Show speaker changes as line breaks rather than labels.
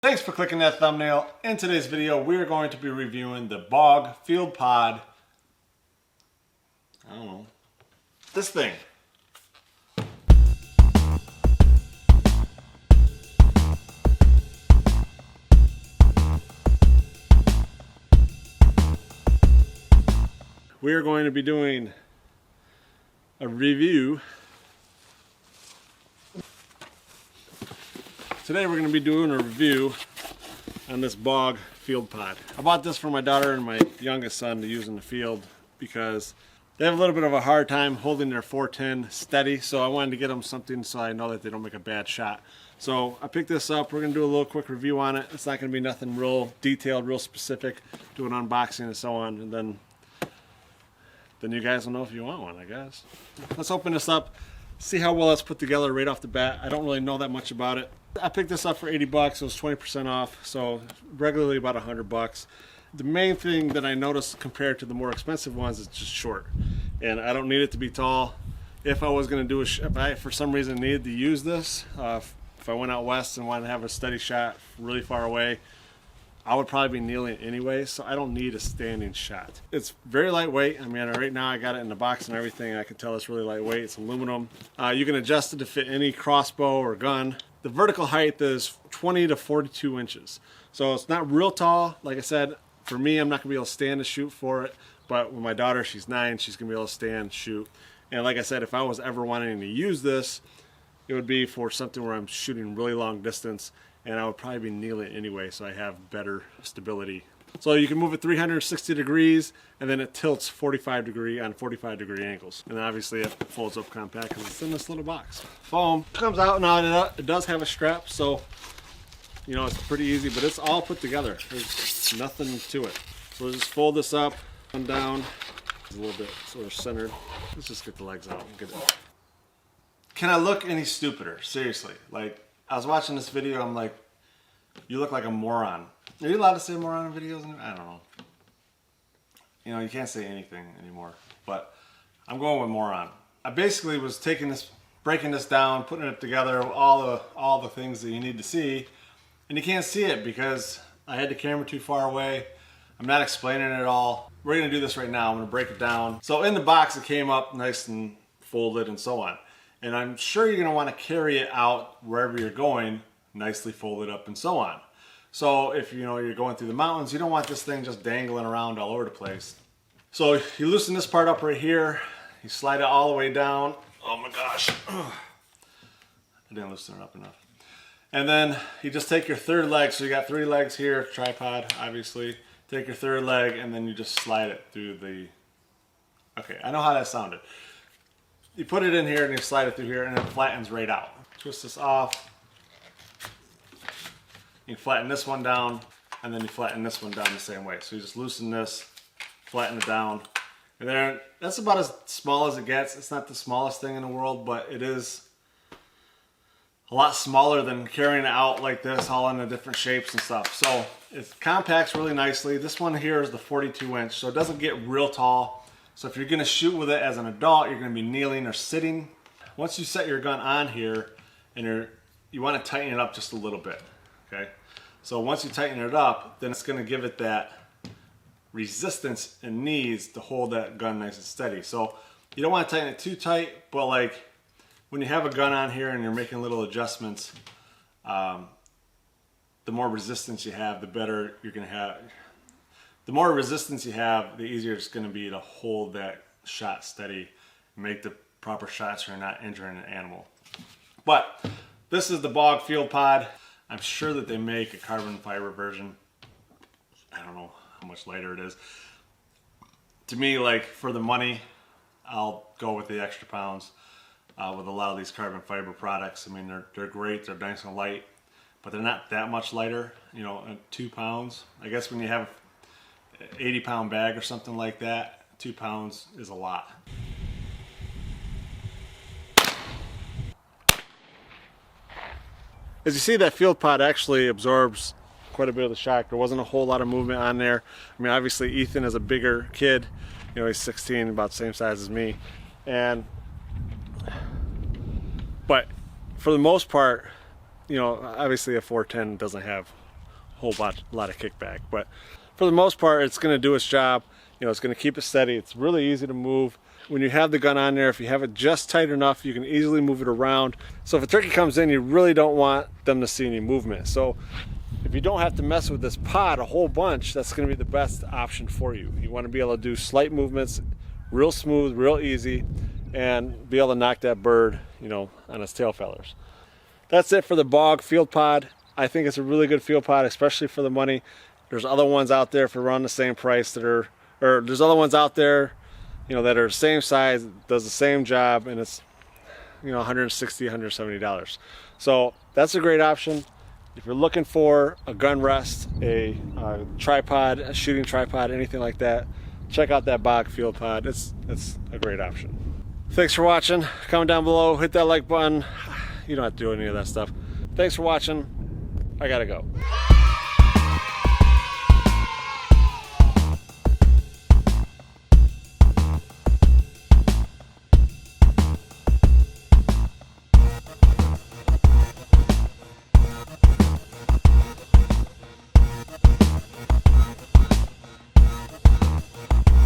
Thanks for clicking that thumbnail. In today's video, we're going to be reviewing the Bog FieldPod. I don't know. This thing. We are going to be doing a review. Today we're going to be doing a review on this Bog FieldPod. I bought this for my daughter and my youngest son to use in the field because they have a little bit of a hard time holding their 410 steady, so I wanted to get them something so I know that they don't make a bad shot. So I picked this up. We're going to do a little quick review on it. It's not going to be nothing real detailed, real specific. Do an unboxing and so on, and then you guys will know if you want one, I guess. Let's open this up, see how well it's put together right off the bat. I don't really know that much about it. I picked this up for 80 bucks. It was 20% off, so regularly about 100 bucks. The main thing that I noticed compared to the more expensive ones is just short, and I don't need it to be tall. If I was going to do if I for some reason needed to use this, if I went out west and wanted to have a steady shot really far away, I would probably be kneeling anyway, so I don't need a standing shot. It's very lightweight. I mean, right now I got it in the box and everything. I can tell it's really lightweight. It's aluminum. You can adjust it to fit any crossbow or gun. The vertical height is 20 to 42 inches. So it's not real tall. Like I said, for me, I'm not gonna be able to stand to shoot for it, but with my daughter, she's 9, she's gonna be able to stand, shoot. And like I said, if I was ever wanting to use this, it would be for something where I'm shooting really long distance, and I would probably be kneeling anyway, so I have better stability. So you can move it 360 degrees, and then it tilts 45 degree angles. And then obviously it folds up compact because it's in this little box. Foam comes out now. It does have a strap, so you know it's pretty easy, but it's all put together. There's nothing to it. So we'll just fold this up and down. It's a little bit sort of centered. Let's just get the legs out and get it. Can I look any stupider? Seriously, like I was watching this video, I'm like, you look like a moron. Are you allowed to say moron in videos? I don't know. You know, you can't say anything anymore, but I'm going with moron. I basically was taking this, breaking this down, putting it together, all the things that you need to see, and you can't see it because I had the camera too far away. I'm not explaining it all. We're gonna do this right now. I'm gonna break it down. So in the box, it came up nice and folded and so on. And I'm sure you're gonna wanna carry it out wherever you're going, nicely folded up and so on. So if you know you're going through the mountains, you don't want this thing just dangling around all over the place. So you loosen this part up right here, you slide it all the way down. Oh my gosh, I didn't loosen it up enough. And then you just take your third leg, so you got 3 legs here, tripod obviously. Take your third leg and then you just slide it through the, okay, I know how that sounded. You put it in here and you slide it through here and it flattens right out. Twist this off. You flatten this one down, and then you flatten this one down the same way. So you just loosen this, flatten it down, and then that's about as small as it gets. It's not the smallest thing in the world, but it is a lot smaller than carrying it out like this, all in the different shapes and stuff. So it compacts really nicely. This one here is the 42 inch, so it doesn't get real tall. So if you're gonna shoot with it as an adult, you're gonna be kneeling or sitting. Once you set your gun on here, and you wanna tighten it up just a little bit. Okay, so once you tighten it up, then it's going to give it that resistance it needs to hold that gun nice and steady. So you don't want to tighten it too tight, but like when you have a gun on here and you're making little adjustments, the more resistance you have, the better you're going to have. The more resistance you have, the easier it's going to be to hold that shot steady and make the proper shots so you're not injuring an animal. But this is the Bog FieldPod. I'm sure that they make a carbon fiber version. I don't know how much lighter it is. To me, like for the money, I'll go with the extra pounds with a lot of these carbon fiber products. I mean, they're great, they're nice and light, but they're not that much lighter, you know, 2 pounds. I guess when you have an 80-pound bag or something like that, 2 pounds is a lot. As you see, that FieldPod actually absorbs quite a bit of the shock. There wasn't a whole lot of movement on there. I mean, obviously Ethan is a bigger kid. You know, he's 16, about the same size as me. But for the most part, you know, obviously a 410 doesn't have lot of kickback. But for the most part, it's going to do its job. You know, it's going to keep it steady. It's really easy to move. When you have the gun on there, if you have it just tight enough, you can easily move it around. So if a turkey comes in, you really don't want them to see any movement. So if you don't have to mess with this pod a whole bunch, that's going to be the best option for you. You want to be able to do slight movements, real smooth, real easy, and be able to knock that bird, you know, on its tail feathers. That's it for the Bog Field Pod. I think it's a really good field pod, especially for the money. There's other ones out there for around the same price that are, or there's other ones out there, you know, that are the same size, does the same job, and it's, you know, $160, $170. So that's a great option. If you're looking for a gun rest, a tripod, a shooting tripod, anything like that, check out that Bog Field Pod. It's a great option. Thanks for watching. Comment down below, hit that like button. You don't have to do any of that stuff. Thanks for watching. I gotta go.